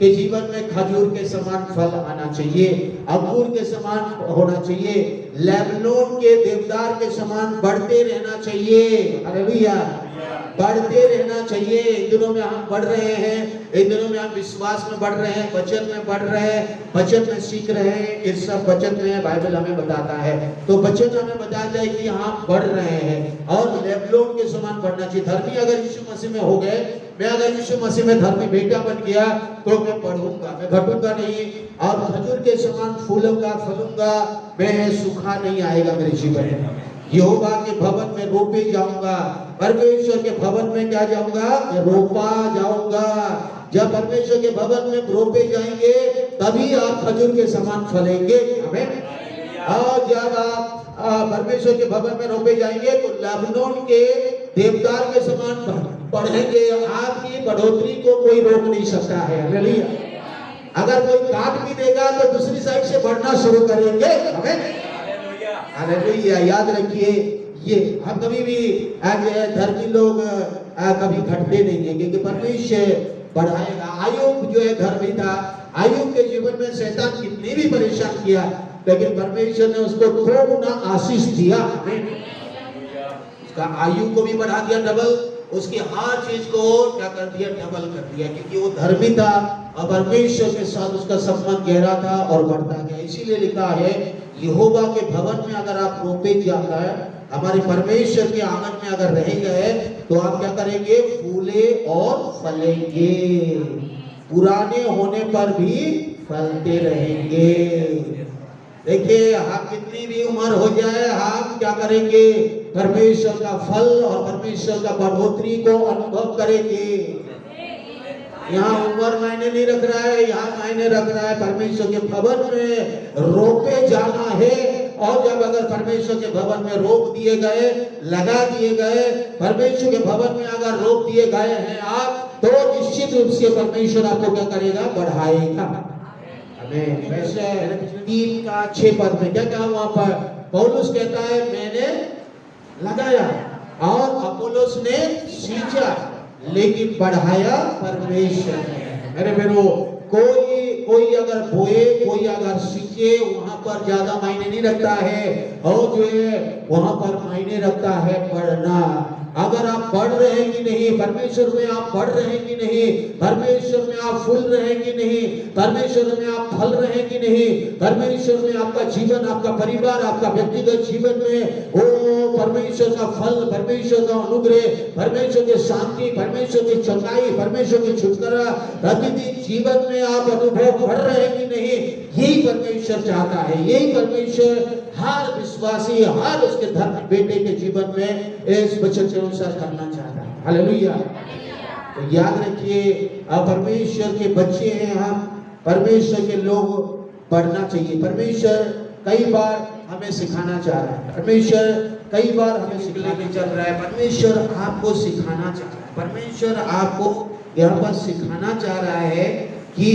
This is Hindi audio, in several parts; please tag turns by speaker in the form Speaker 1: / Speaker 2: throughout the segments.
Speaker 1: कि जीवन में खजूर के समान फल आना चाहिए, अंगूर के समान होना चाहिए, लेबनोन के देवदार के समान बढ़ते रहना चाहिए। हालेलुया, बढ़ते रहना चाहिए। इन दिनों में हम बढ़ रहे हैं, इन दिनों में हम विश्वास में बढ़ रहे हैं, वचन में बढ़ रहे हैं, वचन में सीख रहे हैं। इस सब वचन में बाइबल हमें बताता है, तो वचन हमें बताता है कि हम बढ़ रहे हैं और लेबनोन के समान बढ़ना चाहिए। धर्मी अगर यीशु मसीह में हो गए, मैं अगर यीशु मसीह में धर्मी बेटा बन गया तो मैं बढ़ूंगा, मैं घटूंगा नहीं और खजूर के समान फूलूंगा, फलूंगा, मैं सूखा नहीं आएगा मेरे जीवन में। यहोवा के भवन में रोपे जाऊंगा, परमेश्वर के भवन में क्या जाऊंगा, मैं रोपा जाऊंगा। जब परमेश्वर के भवन में रोपे जाएंगे तभी आप खजूर के समान फलेंगे। आमीन। और जब आप परमेश्वर के भवन में रोपे जाएंगे तो लेबनोन के देवदार के समान बढ़ेंगे। आपकी बढ़ोतरी को कोई रोक नहीं सकता है। हालेलुया। अगर कोई काट भी देगा तो दूसरी साइड से बढ़ना शुरू करेंगे। आमीन। हालेलुया। याद रखिए, ये हम कभी भी धर्मी लोग कभी घटते नहीं है, क्योंकि परमेश्वर बढ़ाएगा। आयुब जो है धर्मी था, आयुब के जीवन में शैतान कितनी भी परेशान किया, लेकिन परमेश्वर ने उसको 2 गुना आशीष दिया। उसका आयु को भी बढ़ा दिया डबल, उसकी हर चीज को क्या कर दिया, डबल कर दिया, क्योंकि वो धर्मी था और परमेश्वर के साथ उसका संबंध गहरा था और बढ़ता गया। इसीलिए लिखा है, यहोवा के भवन में अगर आप रोपे जाता है, हमारे परमेश्वर के आंगन में अगर रहेंगे तो आप क्या करेंगे, फूले और फलेंगे, पुराने होने पर भी फलते रहेंगे। देखिए, हम कितनी भी उम्र हो जाए, हम क्या करेंगे, परमेश्वर का फल और परमेश्वर का बढ़ोतरी को अनुभव करेंगे। यहाँ उम्र मायने नहीं रख रहा है, यहाँ मायने रख रहा है परमेश्वर के भवन में रोपे जाना है। और जब अगर परमेश्वर के भवन में रोप दिए गए, लगा दिए गए, परमेश्वर के भवन में अगर रोप दिए गए हैं आप, तो निश्चित रूप से परमेश्वर आपको क्या करेगा, बढ़ाएगा। हमें वैसे 3 का 6 पद में क्या कहा वहां पर, पौलुस कहता है मैंने लगाया और अपोलोस ने सींचा, लेकिन बढ़ाया परमेश्वर ने। मेरे बहनों, कोई अगर बोए, कोई अगर सींचे, वहां पर ज्यादा मायने नहीं रखता है, और जो है वहां पर मायने रखता है बढ़ना। अगर आप बढ़ रहे हैं कि नहीं, परमेश्वर में आप बढ़ रहे हैं कि नहीं, परमेश्वर में आप फूल रहे हैं कि नहीं, परमेश्वर में आप फल रहे हैं कि नहीं, परमेश्वर में आपका जीवन, आपका परिवार, आपका व्यक्तिगत जीवन में वो परमेश्वर का फल, परमेश्वर का अनुग्रह, परमेश्वर की शांति, परमेश्वर की चंगाई, परमेश्वर की छुटकारा प्रतिदिन जीवन में आप अनुभव कर रहे हैं कि नहीं, यही परमेश्वर चाहता है। यही परमेश्वर हर विश्वासी, हर उसके धर्म बेटे के जीवन में इस वचन के अनुसार करना चाहता है। हालेलुया। तो याद रखिए, अब परमेश्वर के बच्चे हैं हम, परमेश्वर के लोग बढ़ना चाहिए। परमेश्वर कई बार हमें सिखाना चाह रहा है, परमेश्वर कई बार हमें सिखाने चल रहा है, परमेश्वर आपको सिखाना चाह रहा है, परमेश्वर आपको यहाँ पर सिखाना चाह रहा है कि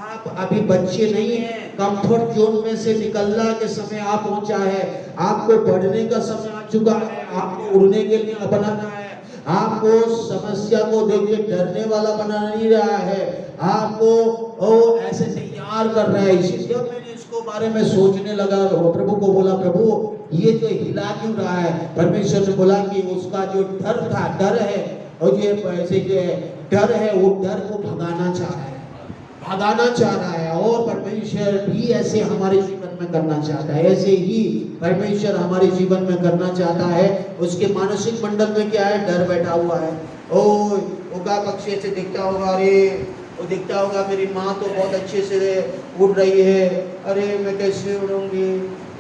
Speaker 1: आप अभी बच्चे नहीं हैं, कंफर्ट जोन में से निकलना के समय आप पहुंचा है, आपको बढ़ने का समय आ चुका है, आपको उड़ने के लिए बनाना है, आपको समस्या को देख के डरने वाला बना नहीं रहा है, आपको ऐसे तैयार कर रहा है। इसलिए जब मैंने इसको बारे में सोचने लगा, प्रभु को बोला, प्रभु ये जो हिला क्यों रहा है, परमेश्वर ने बोला कि उसका जो डर था, डर है, और ये ऐसे जो डर है, वो डर को भगाना चाह रहा है, भगाना चाह रहा है। और परमेश्वर भी ऐसे हमारे जीवन में करना चाहता है, ऐसे ही परमेश्वर हमारे जीवन में करना चाहता है। उसके मानसिक मंडल में क्या है, डर बैठा हुआ है। वो का पक्षी ऐसे दिखता होगा, अरे वो दिखता होगा मेरी माँ तो बहुत अच्छे से उड़ रही है, अरे मैं कैसे उड़ूंगी,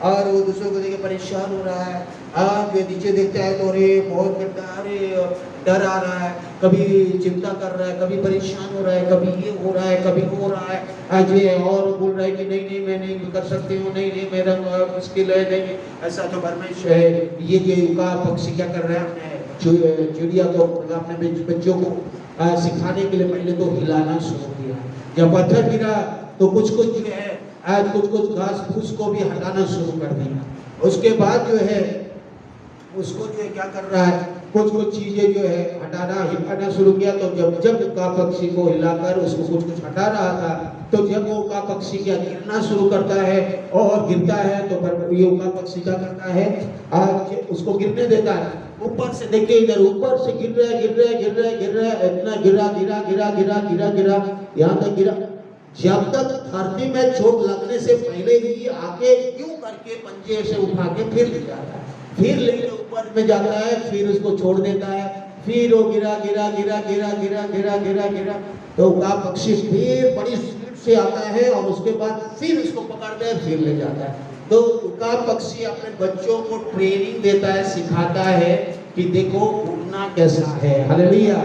Speaker 1: और वो दूसरों को देख के परेशान हो रहा है। और जो नीचे देखता है तो अरे बहुत गड्ढा, अरे डर आ रहा है, कभी चिंता कर रहा है, कभी परेशान हो रहा है, कभी ये हो रहा है, कभी हो रहा है, आज ये और बोल रहा है कि नहीं नहीं मैं नहीं कर सकती हूँ, नहीं नहीं मेरा मुश्किल है, नहीं ऐसा तो परमेश्वर है। ये का पक्षी क्या कर रहा है, अपने चिड़िया को, अपने बच्चों को सिखाने के लिए पहले तो हिलाना शुरू किया। जब पत्थर गिरा तो कुछ कुछ जो है कुछ कुछ घास फूस को भी हटाना शुरू कर दिया। उसके बाद जो है उसको जो है क्या कर रहा है, कुछ कुछ चीजें जो है हिलाना शुरू किया। तो जब उका पक्षी को हिलाकर उसको कुछ कुछ हटा रहा था, तो जब वो उका पक्षी क्या गिरना शुरू करता है और गिरता है, तो ये उका पक्षी क्या करता है, आज उसको गिरने देता है। ऊपर से देखिए, इधर ऊपर से गिर रहा है, इतना गिरा, यहाँ तक गिरा। जब तक धरती में चोट लगने से पहले ही आके क्यों करके पंजे से उठा के फिर ले जाता है, फिर लेके ऊपर में जाता है, फिर उसको छोड़ देता है, फिर वो गिरा, तो उका पक्षी फिर बड़ी स्पीड से आता है और उसके बाद फिर उसको पकड़ता है, फिर ले जाता है। तो उका पक्षी अपने बच्चों को ट्रेनिंग देता है, सिखाता है कि देखो उड़ना कैसा है। हालेलुया।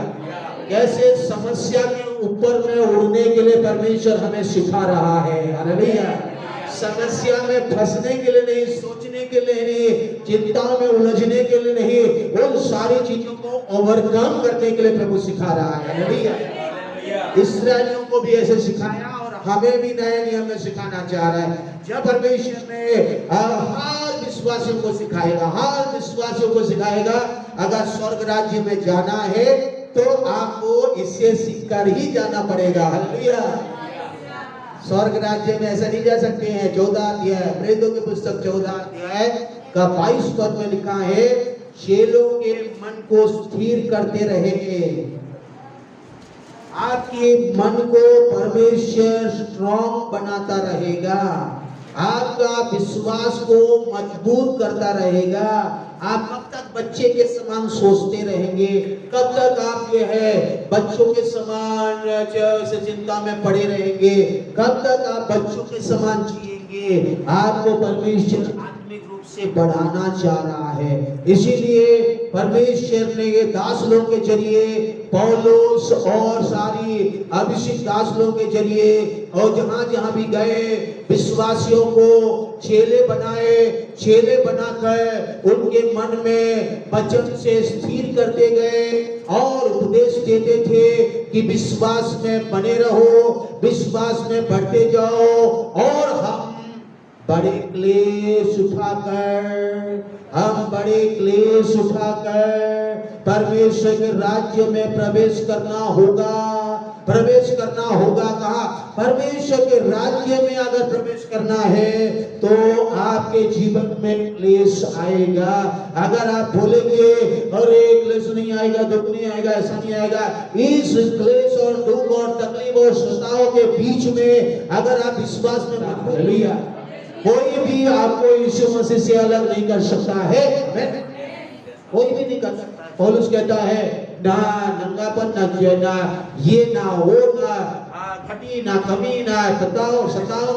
Speaker 1: कैसे समस्या के ऊपर में उड़ने के लिए परमेश्वर हमें सिखा रहा है। हालेलुया। समस्या में फंसने के लिए नहीं, सोचने के लिए नहीं, चिंता में उलझने के लिए नहीं, उन सारी चीजों को ओवरकम करने के लिए प्रभु सिखा रहा है। हालेलुया। इस्राएलियों को भी ऐसे सिखाया और हमें भी नए नियम में सिखाना चाह रहा है। जब परमेश्वर में हर विश्वासियों को सिखाएगा, अगर स्वर्ग राज्य में जाना है तो आपको इससे सीखकर ही जाना पड़ेगा। हालेलुया। स्वर्ग राज्य में ऐसा नहीं जा सकते हैं। 14 अध्याय प्रेरितों की पुस्तक 14 अध्याय का 22 पद में लिखा है, चेलों के मन को स्थिर करते रहेंगे। आपके मन को परमेश्वर स्ट्रॉन्ग बनाता रहेगा, आपका विश्वास को मजबूत करता रहेगा। आप कब तक बच्चे के समान सोचते रहेंगे, कब तक आप जो है बच्चों के समान चिंता में पड़े रहेंगे, कब तक आप बच्चों के समान जिएंगे। आपको परमेश्वर आत्मिक रूप से बढ़ाना चाह रहा है। इसीलिए परमेश्वर ने ये दास लोगों के जरिए, पौलुस और सारी अभिषेक दास लोगों के जरिए, और जहां जहां भी गए विश्वासियों को चेले बनाकर उनके मन में वचन से स्थिर करते गए और उपदेश देते थे कि विश्वास में बने रहो, विश्वास में बढ़ते जाओ, और हम बड़े क्लेश उठाकर परमेश्वर के राज्य में प्रवेश करना होगा। कहा परमेश्वर के राज्य में अगर प्रवेश करना है तो आपके जीवन में क्लेश आएगा। अगर आप बोलेंगे अरे क्लेश नहीं आएगा, दुख नहीं आएगा, ऐसा नहीं आएगा, इस क्लेश और दुख और तकलीफ और सताओं के बीच में अगर आप विश्वास में मत लिया, कोई भी आपको यीशु मसीह से अलग नहीं कर सकता है। कोई भी नहीं कर सकता। पौलुस कहता है ना नंगापन, ना ये, ना वो, ना घटी, ना कमी, ना सताओ,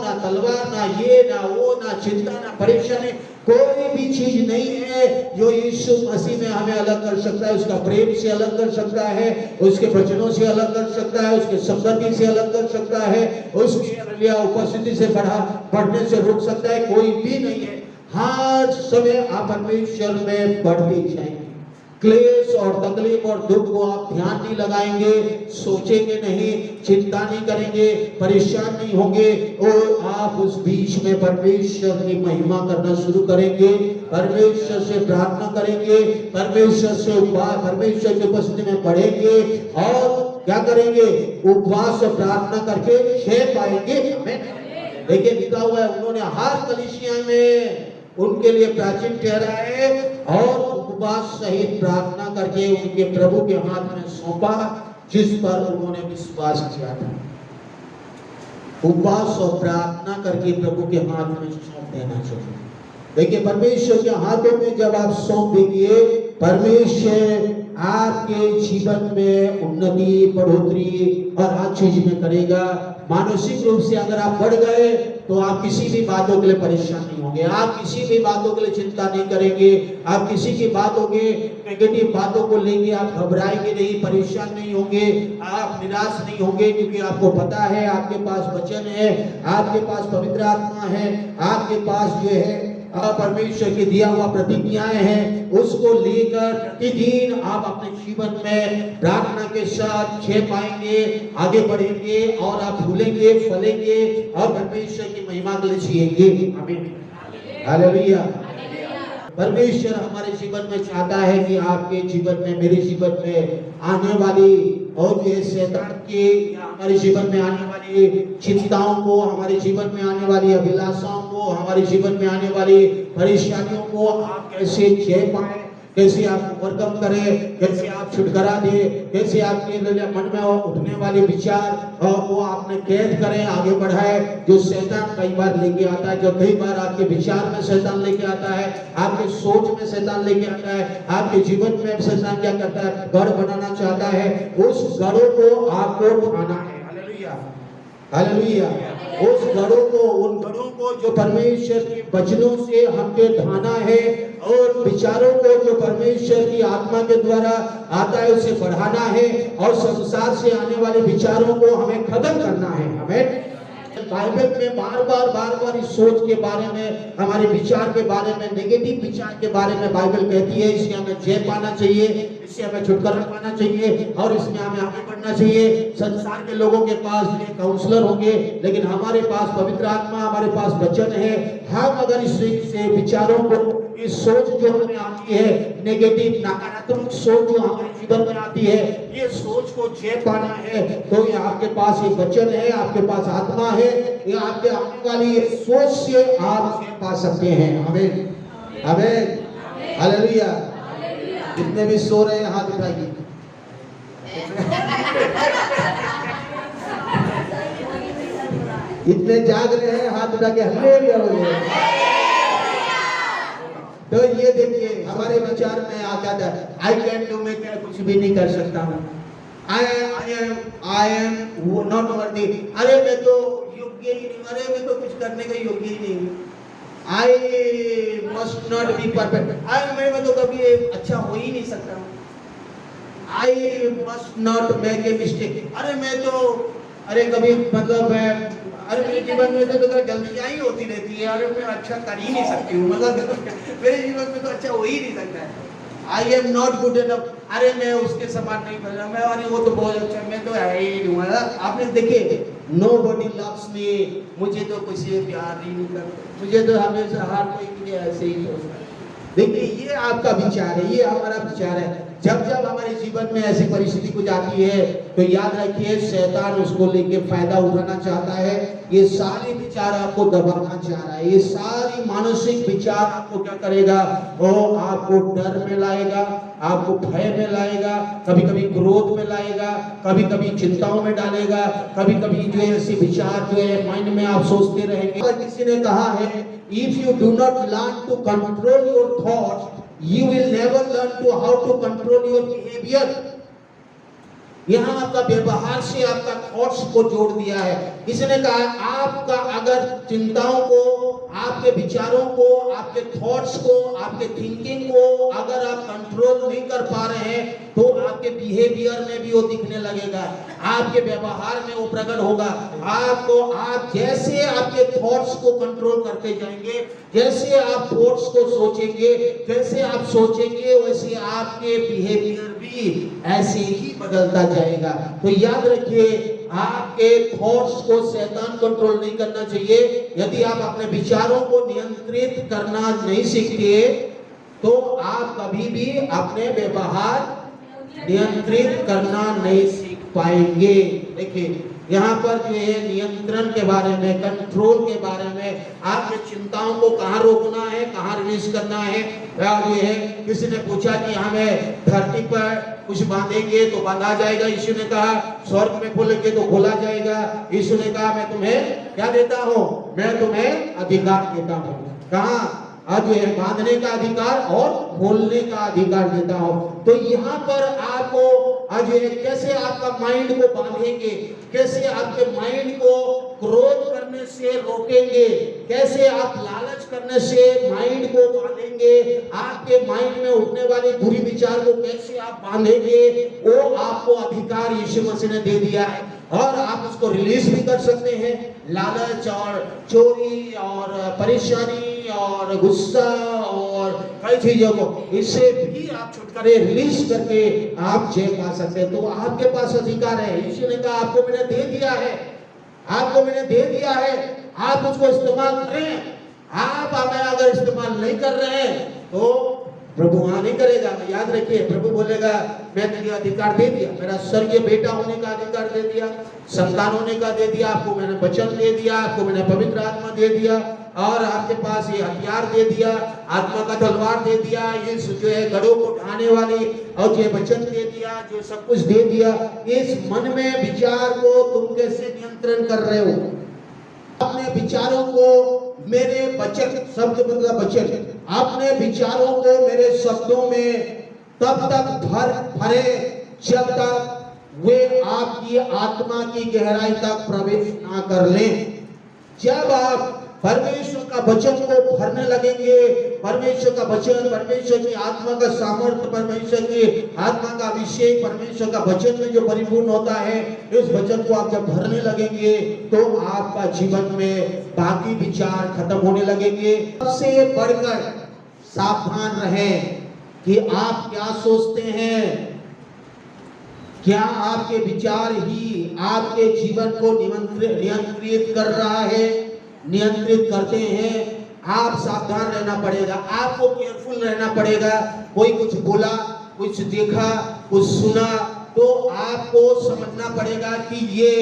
Speaker 1: ना तलवार, ना ये, ना वो, ना चिंता, ना परेशानी, कोई भी चीज नहीं है जो यीशु मसीह में हमें अलग कर सकता है। उसका प्रेम से अलग कर सकता है, उसके वचनों से अलग कर सकता है, उसके संगति से अलग कर सकता है, उसकी उपस्थिति से बढ़ने से रोक सकता है। कोई भी नहीं है। हर समय आप परमेश्वर में बढ़ते जाएंगे। क्लेश और तकलीफ और दुख को आप ध्यान नहीं लगाएंगे, सोचेंगे नहीं, चिंता नहीं करेंगे, परेशान नहीं होंगे, और आप उस बीच में परमेश्वर की महिमा करना शुरू करेंगे, परमेश्वर से प्रार्थना करेंगे, परमेश्वर की उपस्थिति में बढ़ेंगे और क्या करेंगे, उपवास से प्रार्थना करके क्षय पाएंगे। देखिए लिखा हुआ है, उन्होंने हर कलीसिया में उनके लिए प्राचीन ठहराए और उपवास सहित प्रार्थना करके उनके प्रभु के हाथ में सौंपा, जिस पर उन्होंने विश्वास किया था। उपवास और प्रार्थना करके प्रभु के हाथ में सौंप देना चाहिए। देखिए परमेश्वर के हाथों में जब आप सौंप देंगे, परमेश्वर आपके जीवन में उन्नति, बढ़ोतरी और हर चीज में करेगा। मानसिक रूप से अगर आप बढ़ गए तो आप किसी भी बातों के लिए परेशान नहीं होंगे, आप किसी भी बातों के लिए चिंता नहीं करेंगे, आप किसी की बातों के नेगेटिव बातों को लेंगे आप घबराएंगे नहीं, परेशान नहीं होंगे, आप निराश नहीं होंगे, क्योंकि आपको पता है आपके पास वचन है, आपके पास पवित्र आत्मा है, आपके पास जो है परमेश्वर के दिया हुआ प्रतिज्ञाएं हैं, उसको लेकर प्रतिदिन आप अपने जीवन में प्रार्थना के साथ छे पाएंगे, आगे बढ़ेंगे और आप फूलेंगे, फलेंगे और परमेश्वर की महिमा के लिए जिएंगे। आमीन, हालेलुया। परमेश्वर हमारे जीवन में चाहता है कि आपके जीवन में, मेरे जीवन में आने वाली और ये शैतान की या हमारे जीवन में आने वाली चिंताओं को, हमारे जीवन में आने वाली अभिलाषाओं को, हमारे जीवन में आने वाली परेशानियों को आप कैसे झेल पाए, कैसे आप ओवरकम करें, कैसे आप छुटकारा दे, कैसे आपके मन में उठने वाले विचार वो आपने कैद करें, आगे बढ़ाए। जो शैतान कई बार लेके आता है, जो कई बार आपके विचार में शैतान लेके आता है, आपके सोच में शैतान लेके आता है, आपके जीवन में शैतान क्या करता है, गढ़ बनाना चाहता है। उस गढ़ों को आपको उठाना है। Hallelujah, hallelujah. उस गढ़ों को, उन गढ़ों को जो परमेश्वर के वचनों से हमके ढाना है, और विचारों को जो परमेश्वर की आत्मा के द्वारा आता है उसे बढ़ाना है, और संसार से आने वाले विचारों को हमें खत्म करना है। हमें बाइबल में बार बार इस सोच के बारे में, हमारे विचार के बारे में, नेगेटिव विचार के बारे में बाइबल कहती है इससे हमें जय पाना चाहिए, इससे हमें छुटकारा पाना चाहिए, और इसमें हमें आगे बढ़ना चाहिए। संसार के लोगों के पास काउंसलर होंगे, लेकिन हमारे पास पवित्र आत्मा, हमारे पास वचन है। हम अगर इस विचारों को, इस सोच जो हमें आती है, नेगेटिव नकारात्मक सोच जो हमारे जीवन में आती है, ये सोच को जय पाना है, तो ये आपके पास ये वचन है, आपके पास आत्मा है, ये आपके आने वाली ये सोच से आप जय पा सकते हैं। आमीन, आमीन, हालेलुया। जितने भी सो रहे हैं हाथ उठाइए। इतने जाग रहे हैं हाथ उठा के हालेलुया बोलिए। तो ये देखिए हमारे विचार में आ जाता है, आई कैन डू, मैं क्या कुछ भी नहीं कर सकता हूँ, आई एम नॉट वर्दी, अरे मैं तो योग्य ही नहीं, अरे मैं तो कुछ करने का योग्य ही नहीं हूँ, I must not be perfect, मैं तो कभी अच्छा हो ही नहीं सकता हूँ, I must not make a mistake, अरे मैं तो, अरे कभी मतलब अरे मेरे जीवन में तो गलतियां ही होती रहती है, अरे मैं अच्छा कर ही नहीं सकती हूँ, मतलब मेरे जीवन में तो अच्छा हो ही नहीं सकता है। I am not good enough, अरे मैं उसके समान नहीं बन रहा, मैं, अरे वो तो बहुत अच्छा, मैं तो है ही नहीं। आपने देखे, नोबडी लव्स मी, मुझे तो किसी प्यार ही नहीं करता, मुझे तो हमेशा हर कोई मुझे ऐसे ही सोचता है। देखिए ये आपका विचार है, ये हमारा विचार है। जब जब हमारे जीवन में ऐसी परिस्थिति कुछ आती है तो याद रखिए शैतान उसको लेके फायदा उठाना चाहता है। ये सारे विचार आपको दबाना चाह रहा है, ये सारी मानसिक विचार आपको क्या करेगा, वो आपको डर में लाएगा, आपको भय में लाएगा, कभी कभी क्रोध में लाएगा, कभी कभी चिंताओं में डालेगा, कभी कभी जो है ऐसे विचार जो है माइंड में आप सोचते रहेंगे। किसी ने कहा है, if you do not learn to control your thoughts, you will never learn to how to control your behavior। यहाँ आपका व्यवहार से आपका थॉट्स को जोड़ दिया है। इसने कहा आपका अगर चिंताओं को, आपके विचारों को, आपके थॉट्स को, आपके थिंकिंग को अगर आप कंट्रोल नहीं कर पा रहे हैं तो आपके बिहेवियर में भी वो दिखने लगेगा, आपके व्यवहार में वो प्रकट होगा। आपको, आप जैसे आपके थॉट्स को कंट्रोल करते जाएंगे, जैसे आप थॉट्स को सोचेंगे, जैसे आप सोचेंगे वैसे आपके बिहेवियर भी ऐसे ही बदलता जाएगा। तो याद रखिए आपके थॉट्स को शैतान कंट्रोल नहीं करना चाहिए। यदि आप अपने विचारों को नियंत्रित करना नहीं सीखते तो आप कभी भी अपने व्यवहार नियंत्रित करना नहीं सीख पाएंगे। देखिए यहाँ पर जो है नियंत्रण के बारे में, कंट्रोल के बारे में, आपके चिंताओं को कहाँ रोकना है, कहाँ रिलीज करना है। जो है किसी ने पूछा कि हमें धरती पर कुछ बांधेंगे तो बांधा जाएगा, यीशु ने कहा स्वर्ग में खोलेंगे तो खोला जाएगा। यीशु ने कहा मैं तुम्हें क्या देता हूँ, मैं तुम्हें अधिकार देता हूँ। कहाँ? आज है बांधने का अधिकार और खोलने का अधिकार देता हूँ। तो यहाँ पर आपको आज कैसे आपका माइंड को बांधेंगे, कैसे आपके माइंड को क्रोध करने से रोकेंगे, कैसे आप लालच करने से माइंड को बांधेंगे, आपके माइंड में उठने वाले बुरी विचार को कैसे आप बांधेंगे, वो आपको अधिकार यीशु मसीह ने दे दिया है और आप उसको रिलीज भी कर सकते हैं। लालच और चोरी और परेशानी और गुस्सा और कई चीजों को, इससे भी आप छुटकारे रिलीज करके आप जय पा सकते हैं। तो आपके पास अधिकार है। यीशु ने कहा आपको मैंने दे दिया है, आपको मैंने दे दिया है, आप उसको इस्तेमाल करें। आप हमें अगर इस्तेमाल नहीं कर रहे हैं तो प्रभु हाँ नहीं करेगा। याद रखिए, प्रभु बोलेगा मैं तुझे अधिकार दे दिया, मेरा स्वर्गीय बेटा होने का अधिकार दे दिया, संतान होने का दे दिया, आपको मैंने वचन दे दिया, आपको मैंने पवित्र आत्मा दे दिया, और आपके पास ये हथियार दे दिया, आत्मा का तलवार दे दिया, ये जो है गढ़ों को ढाने वाली, और ये वचन दे दिया, जो सब कुछ दे दिया। इस मन में विचार को तुम कैसे नियंत्रण कर रहे हो? अपने विचारों को मेरे वचन, शब्द मतलब वचन, अपने विचारों को मेरे शब्दों में तब तक भरे जब तक वे आपकी आत्मा की गहराई तक प्रवेश ना कर लें। जब आप परमेश्वर का वचन को भरने लगेंगे, परमेश्वर का वचन, परमेश्वर की आत्मा का सामर्थ्य, परमेश्वर की आत्मा का अभिषेक, परमेश्वर का वचन में जो परिपूर्ण होता है, इस वचन को आप जब भरने लगेंगे तो आपका जीवन में बाकी विचार खत्म होने लगेंगे। सबसे बढ़कर सावधान रहें कि आप क्या सोचते हैं। क्या आपके विचार ही आपके जीवन को नियंत्रित कर रहा है, नियंत्रित करते हैं? आप सावधान रहना पड़ेगा, आपको केयरफुल रहना पड़ेगा। कोई कुछ बोला, कुछ देखा, कुछ सुना, तो आपको समझना पड़ेगा कि ये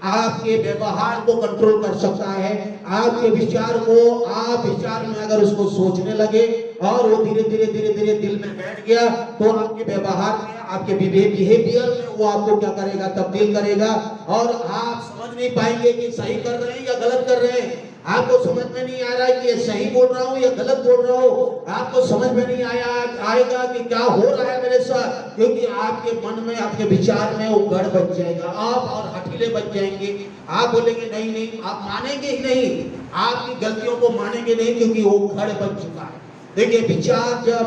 Speaker 1: आपके व्यवहार को कंट्रोल कर सकता है। आपके विचार को, आप विचार में अगर उसको सोचने लगे और वो धीरे धीरे दिल में बैठ गया, तो आपके व्यवहार में, आपके बिहेवियर में वो आपको क्या करेगा? तब्दील करेगा, और आप समझ नहीं पाएंगे कि सही कर रहे हैं या गलत कर रहे हैं। आपको समझ में नहीं आ रहा है कि ये सही बोल रहा हूँ या गलत बोल रहा हूँ। आपको समझ में नहीं आएगा कि क्या हो रहा है मेरे साथ, क्योंकि आपके मन में, आपके विचार में वो गढ़ बन जाएगा। आप और हठीले बन जाएंगे। आप बोलेंगे नहीं नहीं, आप मानेंगे ही नहीं, आपकी गलतियों को मानेंगे नहीं, क्योंकि वो गढ़ बन चुका है। देखिए, विचार जब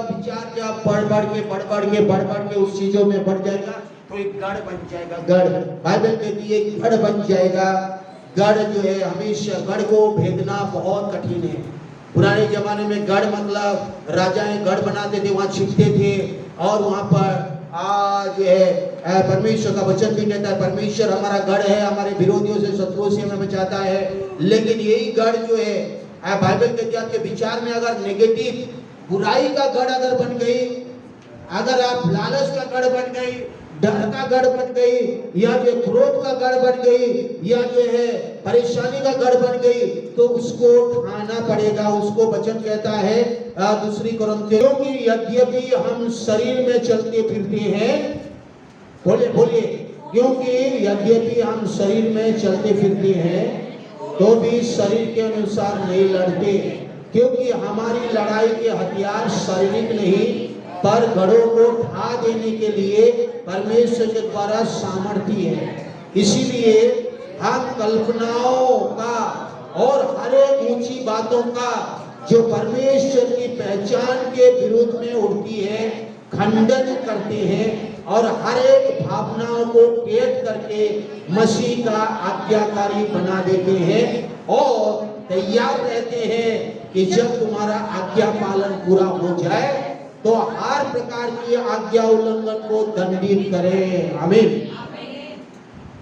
Speaker 1: बढ़ के उस चीजों में बढ़ जाएगा तो एक गढ़ बन जाएगा। गढ़, बाइबल कहती है गढ़ बन जाएगा। गढ़ जो है, हमेशा गढ़ को भेदना बहुत कठिन है। पुराने जमाने में गढ़ मतलब राजाएं गढ़ बनाते थे, वहां छिपते थे, और वहां पर जो है परमेश्वर का वचन भी कहता है परमेश्वर हमारा गढ़ है, हमारे विरोधियों से, शत्रुओं से हमें बचाता है। लेकिन यही गढ़ जो है, बाइबल कहती है आपके विचार में अगर नेगेटिव, बुराई का गढ़ अगर बन गई, अगर आप लालच का गढ़ बन गई, डर का गढ़ बन गई, या जो क्रोध का गढ़ बन गई, या जो है परेशानी का गढ़ बन गई, तो उसको उठाना पड़ेगा। उसको वचन कहता है दूसरी कुरिन्थियों, क्योंकि यद्यपि हम शरीर में चलते फिरते हैं, बोलिए, क्योंकि यद्यपि हम शरीर में चलते फिरते हैं तो भी शरीर के अनुसार नहीं लड़ते, क्योंकि हमारी लड़ाई के हथियार शारीरिक नहीं, पर गढ़ों को ढा देने के लिए परमेश्वर के द्वारा सामर्थ्य है। इसीलिए हम कल्पनाओं का और हर एक ऊंची बातों का जो परमेश्वर की पहचान के विरुद्ध में उठती है, खंडन करते हैं, और हर एक भावनाओं को कैद करके मसीह का आज्ञाकारी बना देते हैं, और तैयार रहते हैं कि जब तुम्हारा आज्ञा पालन पूरा हो जाए तो हर प्रकार की आज्ञा उल्लंघन को दंडित करें। आमीन।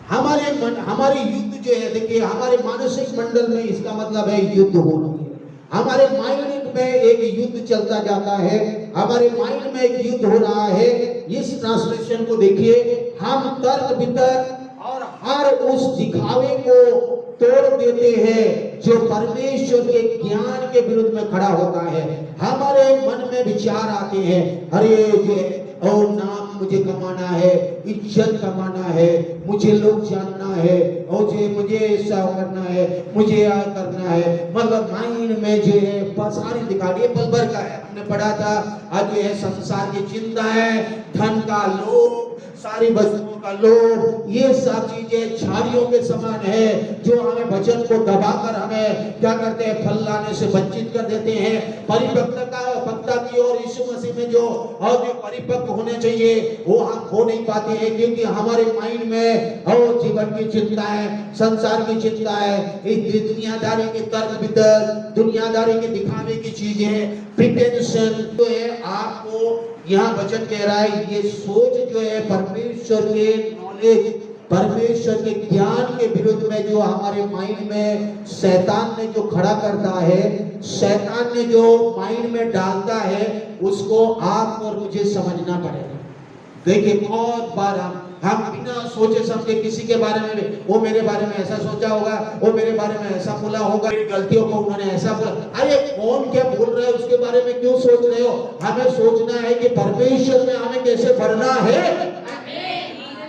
Speaker 1: हमारे युद्ध जो है, देखिए, हमारे मानसिक मंडल में इसका मतलब है युद्ध हो रही है। हमारे माइंड में एक युद्ध चलता जाता है, हमारे माइंड में एक युद्ध हो रहा है। इस ट्रांसलेशन को देखिए, हम तर्क वितर्क और हर उस दिखावे को तोड़ देते हैं जो परमेश्वर के ज्ञान के विरुद्ध में खड़ा होता है। हमारे मन में विचार आते हैं, अरे ये और नाम मुझे कमाना है, इज्जत कमाना है, मुझे लोग जानना है, और मुझे ऐसा करना है, मुझे यह करना है। मतलब माइंड में जो है सारी दिखाड़ी पल भर का है। हमने पढ़ा था आज जो है संसार की चिंता है, धन का लोभ, सारी वस्तुओं का लोभ, ये सब चीजें छारियों के समान है जो हमें वचन को दबाकर हमें क्या करते हैं? फल लाने से वंचित कर देते हैं। परिपक्वता की ओर यीशु मसीह में जो परिपक्व होने चाहिए वो हम हो नहीं पाते हैं, क्योंकि हमारे माइंड में और जीवन की चिंता है, संसार की चिंता है, इस दुनियादारी के तर्क वितर्क, दुनियादारी के दिखावे की चीजें, प्रिटेंशन जो है। आपको यहाँ वचन कह रहा है ये सोच जो है परमेश्वर के नॉलेज परमेश्वर के ज्ञान के विरुद्ध में जो हमारे माइंड में शैतान ने जो खड़ा करता है, शैतान ने जो माइंड में डालता है, उसको आप और मुझे समझना पड़ेगा। देखिए बहुत बार हम बिना सोचे समझे किसी के बारे में, वो मेरे बारे में ऐसा सोचा होगा, वो मेरे बारे में ऐसा बोला होगा, मेरी गलतियों को उन्होंने ऐसा बोला। अरे कौन क्या बोल रहा है उसके बारे में क्यों सोच रहे हो? हमें सोचना है कि परमेश्वर में हमें कैसे बढ़ना है।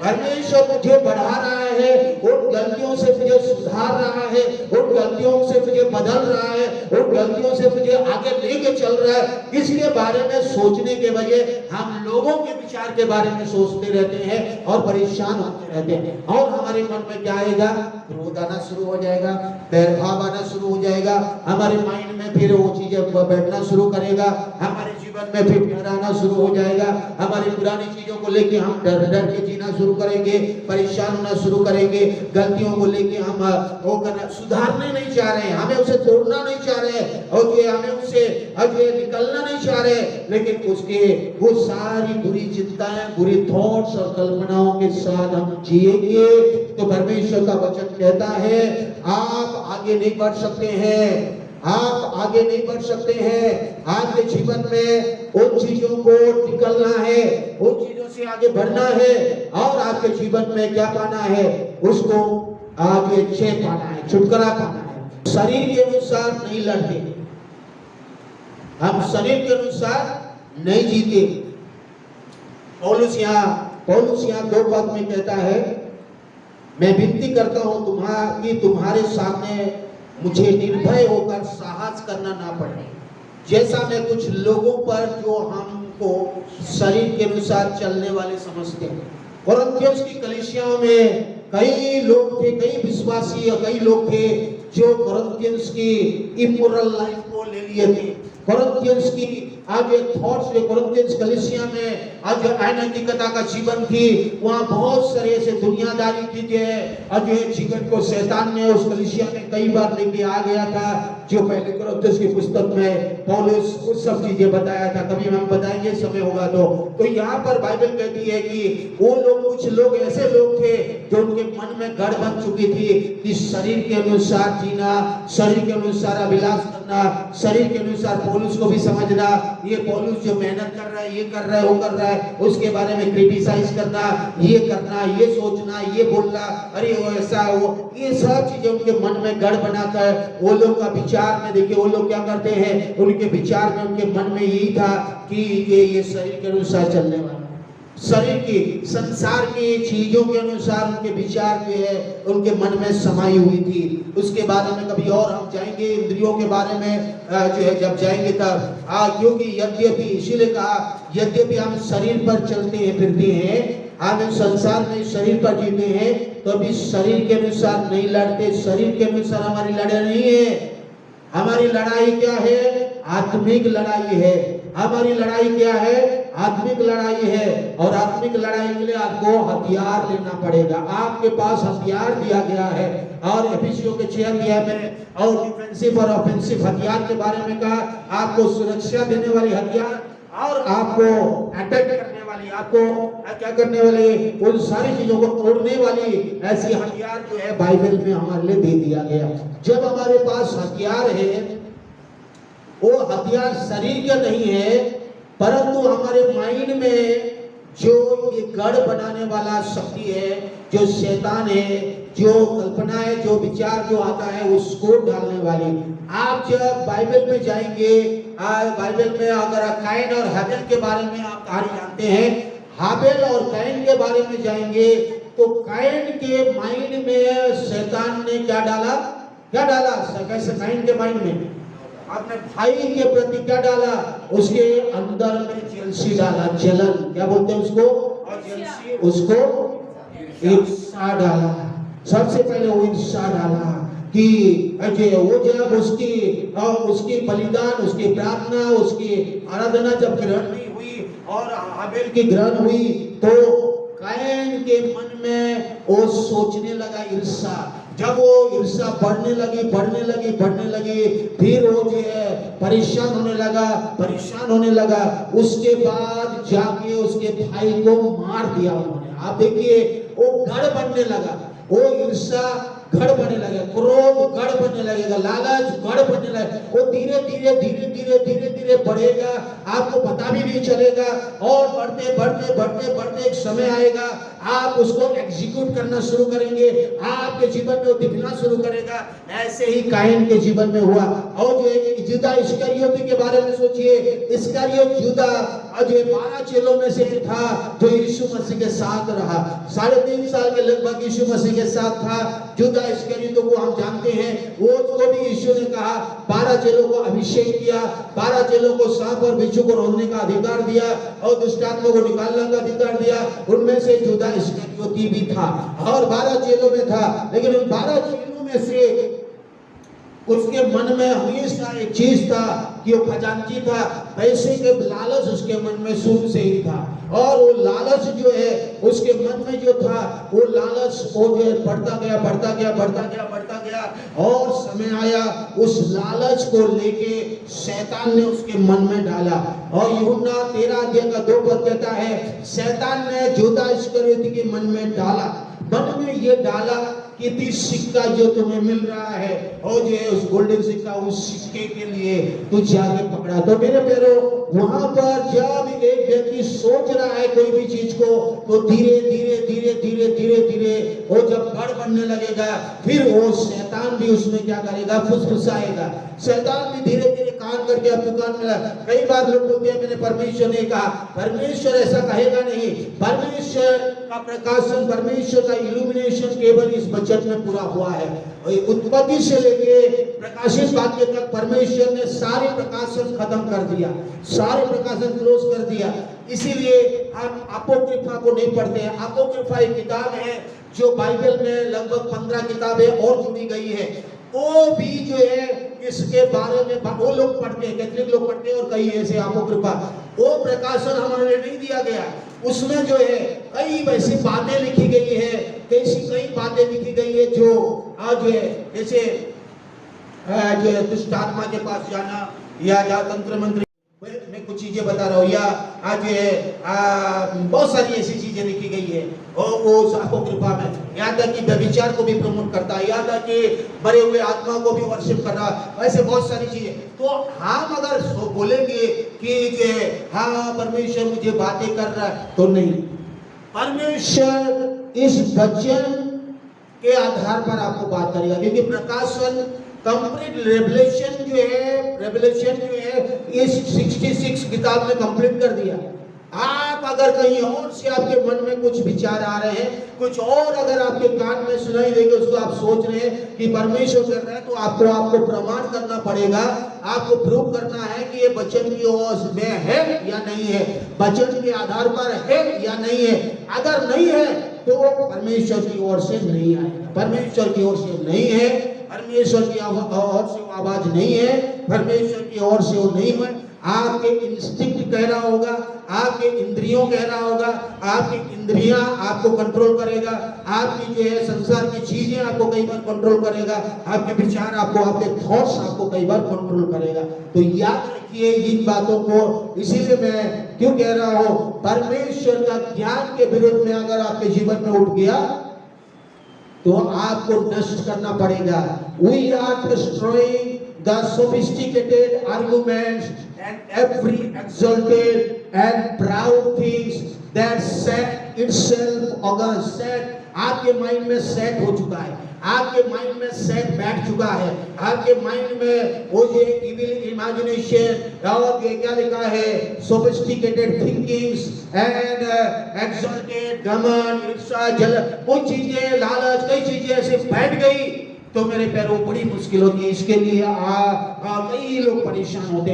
Speaker 1: परमेश्वर मुझे बढ़ा रहा है, उन गलतियों से मुझे सुधार रहा है, उन गलतियों से मुझे बदल रहा है, उन गलतियों से मुझे आगे लेके चल रहा है। इसके बारे में सोचने के बजाय हम लोगों के विचार के बारे में सोचते रहते हैं और परेशान होते रहते हैं। और हमारे मन में क्या आएगा? क्रोध आना शुरू हो जाएगा, बैरभाव आना शुरू हो जाएगा, हमारे माइंड में फिर वो चीजें बैठना शुरू करेगा, हमारे जीवन में फिर डर आना शुरू हो जाएगा, हमारी पुरानी चीजों को लेके हम डर डर के जीना शुरू करेंगे, परेशान होना शुरू करेंगे, गलतियों को लेके हम वो करना सुधारने नहीं चाह रहे हैं, हमें उसे तोड़ना नहीं चाह रहे हैं, और ये हमें उससे निकलना नहीं चाह रहे, लेकिन उसके वो सारी बुरी चिंताएं, बुरी थॉट्स और कल्पनाओं के साथ हम जिएंगे। तो परमेश्वर का वचन कहता है आप आगे नहीं बढ़ सकते हैं, आप आगे नहीं बढ़ सकते हैं। आपके जीवन में उन चीजों को निकलना है, उन चीजों से आगे बढ़ना है, और आपके जीवन में क्या पाना है? उसको आगे अच्छे पाना है, छुटकारा पाना है। शरीर के अनुसार नहीं लड़ते, हम शरीर के अनुसार नहीं जीते। पौलुस यहाँ 2 पद में कहता है, मैं विनती करता हूं तुम्हारे सामने मुझे निर्भय होकर साहस करना ना पड़े, जैसा मैं कुछ लोगों पर जो हमको शरीर के अनुसार चलने वाले समझते हैं। कोरिन्थियों की कलीसियाओं में कई लोग थे, कई विश्वासी और कई लोग थे जो कोरिन्थियों की इमोरल लाइफ को ले लिए थे। कोरिन्थियों की आज थॉट्स जो कोरिन्थियों कलीसिया में आज अनैतिकता का जीवन थी, वहाँ बहुत सारे ऐसे दुनियादारी चीजें और जो जीवन को शैतान ने उस कलीसिया में कई बार लेके आ गया था, जो पहले कोरिन्थियों की पुस्तक में पौलुस उस सब चीजें बताया था। कभी हम बताएंगे समय होगा तो यहाँ पर बाइबल कहती है कि वो लोग, कुछ लोग ऐसे लोग थे जो उनके मन में गढ़ बन चुकी थी कि शरीर के अनुसार जीना, शरीर के अनुसार अभिलाष करना, शरीर के अनुसार पौलुस को भी समझना, ये पौलुस जो मेहनत कर रहा है, ये कर रहा है, वो कर रहा है, उसके बारे में क्रिटिसाइज करना, ये करना, ये सोचना, ये बोलना, अरे वो ऐसा वो, ये सब चीजें उनके मन में गढ़ बनाकर वो लोग का विचार में देखिए वो लोग क्या करते हैं, उनके विचार में, उनके मन में यही था कि ये शरीर के अनुसार चलने वाला, शरीर की, संसार की चीजों के अनुसार उनके विचार जो है उनके मन में समाई हुई थी। उसके बारे में कभी और हम जाएंगे, इंद्रियों के बारे में जो है जब जाएंगे तब, क्योंकि यद्यपि, इसीलिए कहा यद्यपि हम शरीर पर चलते हैं फिरते हैं, हम इस संसार में शरीर पर जीते हैं, तो अभी शरीर के अनुसार नहीं लड़ते। शरीर के अनुसार हमारी लड़ाई नहीं है, हमारी लड़ाई क्या है? आत्मिक लड़ाई है। हमारी लड़ाई क्या है? आत्मिक लड़ाई है। और आत्मिक लड़ाई के लिए आपको हथियार लेना पड़ेगा। आपके पास हथियार दिया गया है, और एफिसियों के 6 अध्याय में और डिफेंसिव और ऑफेंसिव हथियार के बारे में कहा, आपको सुरक्षा देने वाली हथियार और आपको अटैक करने वाली, आपको क्या करने वाली, उन सारी चीजों को तोड़ने वाली ऐसी हथियार जो है बाइबल में हमारे लिए दे दिया गया। जब हमारे पास हथियार है, वो हथियार शरीर का नहीं है, परंतु हमारे माइंड में जो ये गढ़ बनाने वाला शक्ति है, जो शैतान है, जो कल्पना है, जो विचार जो आता है उसको डालने वाली। आप जब बाइबल में जाएंगे, बाइबल में अगर काइन और हाबेल के बारे में आप कहानी जानते हैं, हाबेल और काइन के बारे में जाएंगे तो काइन के माइंड में शैतान ने क्या डाला? कैसे काइन के माइंड में अपने भाई के प्रति क्या डाला? उसके अंदर में जेलसी डाला, जलन, क्या बोलते हैं उसको? और जेलसी, उसको ईर्ष्या डाला। सबसे पहले वो ईर्ष्या डाला कि वो जब उसकी बलिदान, उसकी प्रार्थना, उसकी आराधना जब ग्रहण नहीं हुई और हाबेल की ग्रहण हुई, तो काइन के मन में वो सोचने लगा ईर्ष्या। जब वो ईर्ष्या बढ़ने लगी, फिर वो जो है परेशान होने लगा। उसके बाद जाके उसके भाई को मार दिया उन्होंने। आप देखिए वो गढ़ बनने लगा, वो ईर्ष्या गढ़ बनने लगे, क्रोध गढ़ बनने लगेगा, लालच गढ़ बनने लगेगा। वो धीरे धीरे बढ़ेगा, आपको पता भी नहीं चलेगा। और बढ़ते एक समय आएगा, आप उसको एग्जीक्यूट करना शुरू करेंगे, आपके जीवन में वो दिखना शुरू करेगा। ऐसे ही काइन के जीवन में हुआ। और जो यहूदा इस्करियोती के बारे में सोचिए, इस्करियोत यहूदा जो 12 चेलों में से था, जो यीशु मसीह के साथ रहा, 3.5 साल के लगभग यीशु मसीह के साथ था। यहूदा इस्करियोती को हम जानते हैं, वो को भी यीशु ने कहा, 12 चेलों को अभिषेक किया, 12 चेलों को सांप और बिच्छू को रोकने का अधिकार दिया और दुष्ट आत्मा को निकालने का अधिकार दिया। उनमें से यहूदा इस्करियोती भी था और 12 चेलों में था। लेकिन उन 12 चेलों में से उसके मन में हमेशा एक चीज था कि वो खजांची था, पैसे के लालच उसके मन में शुरू से ही था। और वो लालच जो है उसके मन में जो था, वो लालच वो जो है बढ़ता गया और समय आया उस लालच को लेके शैतान ने उसके मन में डाला। और यूहन्ना 13 अध्याय का 2 पद कहता है, शैतान ने यहूदा इस्करियोती के मन में डाला, मन में ये डाला कि 30 सिक्का जो तुम्हें मिल रहा है और जो है उस गोल्डन सिक्का, उस सिक्के के लिए तू जाके पकड़ा। तो मेरे प्यारो, वहां पर जब एक व्यक्ति सोच रहा है कोई भी चीज को, तो धीरे धीरे वो जब गढ़ बनने लगेगा, फिर वो शैतान भी उसमें क्या करेगा, फुसफुसाएगा। शैतान भी धीरे धीरे कान करके अब दुकान में। कई बार लोग बोलते हैं मैंने परमेश्वर ने कहा, परमेश्वर ऐसा कहेगा नहीं। परमेश्वर का प्रकाशन, परमेश्वर का इल्यूमिनेशन केवल इस वचन में पूरा हुआ है। उत्पत्ति से लेके प्रकाशित वाक्य तक परमेश्वर ने सारे प्रकाशन खत्म कर दिया, सारे प्रकाशन क्लोज कर दिया। इसीलिए हम अपोक्रिफा को नहीं पढ़ते हैं। अपोक्रिफा एक किताब है जो बाइबल में लगभग 15 किताबें और जुड़ी गई है। वो भी जो है इसके बारे में वो लोग पढ़ते हैं, कैथोलिक लोग पढ़ते हैं और कई ऐसे अपोक्रिफा। वो प्रकाशन हमारे लिए नहीं दिया गया। उसमें जो है कई वैसी बातें लिखी गई है, कई बातें लिखी गई है जो आज है, जैसे जो है दुष्ट आत्मा के पास जाना, या तंत्र मंत्र, मैं कुछ चीजें बता रहा हूँ, या आज है बहुत सारी ऐसी चीजें लिखी गई है और वो अपोक्रिफा में। यहाँ तक कि व्यभिचार को भी प्रमोट करता है, यहाँ तक कि मरे हुए आत्मा को भी वर्शिप कर रहा है, ऐसे बहुत सारी चीजें। तो हम अगर बोलेंगे कि जो है हाँ परमेश्वर मुझे बातें कर रहा है, तो नहीं। परमेश्वर इस वचन के आधार पर आपको बात करेगा, क्योंकि प्रकाशन कंप्लीट रेवलेशन जो है इस 66 किताब में कंप्लीट कर दिया। आप अगर कहीं और से आपके मन में कुछ विचार आ रहे हैं, कुछ और अगर आपके कान में सुनाई देंगे, उसको आप सोच रहे हैं कि परमेश्वर कर रहा है, तो आपको प्रमाण करना पड़ेगा, आपको प्रूव करना है कि ये वचन की ओर में है या नहीं है, वचन के आधार पर है या नहीं है। अगर नहीं है तो परमेश्वर की ओर से नहीं आएगा, परमेश्वर की ओर से नहीं है, परमेश्वर की ओर से वो आवाज नहीं है, परमेश्वर की ओर से वो नहीं है। आपके इंस्टिंक्ट कह रहा होगा, आपके इंद्रियों कह रहा होगा, आपकी इंद्रियां आपको कंट्रोल करेगा, आपकी जो है संसार की चीजें आपको कई बार कंट्रोल करेगा, आपके विचार आपको, आपके थॉट्स आपको कई बार कंट्रोल करेगा। तो याद रखिए इन बातों को। इसीलिए मैं क्यों कह रहा हूं, परमेश्वर का ज्ञान के विरुद्ध में अगर आपके जीवन में उठ गया तो आपको नष्ट करना पड़ेगा। We are destroying the sophisticated arguments and every exalted and proud things that set itself against set आपके माइंड में सेट हो चुका है, आपके माइंड में सेट बैठ चुका है, आपके माइंड में वो जो इविल इमेजिनेशन और ये क्या लिखा है, सोफिस्टिकेटेड थिंकिंग्स एंड एक्सल्टेड घमंड, ईर्ष्या, जलन, वो चीजें, लालच, कई चीजें ऐसे बैठ गई तो मेरे पैरों बड़ी मुश्किल होती है। इसके लिए कई लोग परेशान होते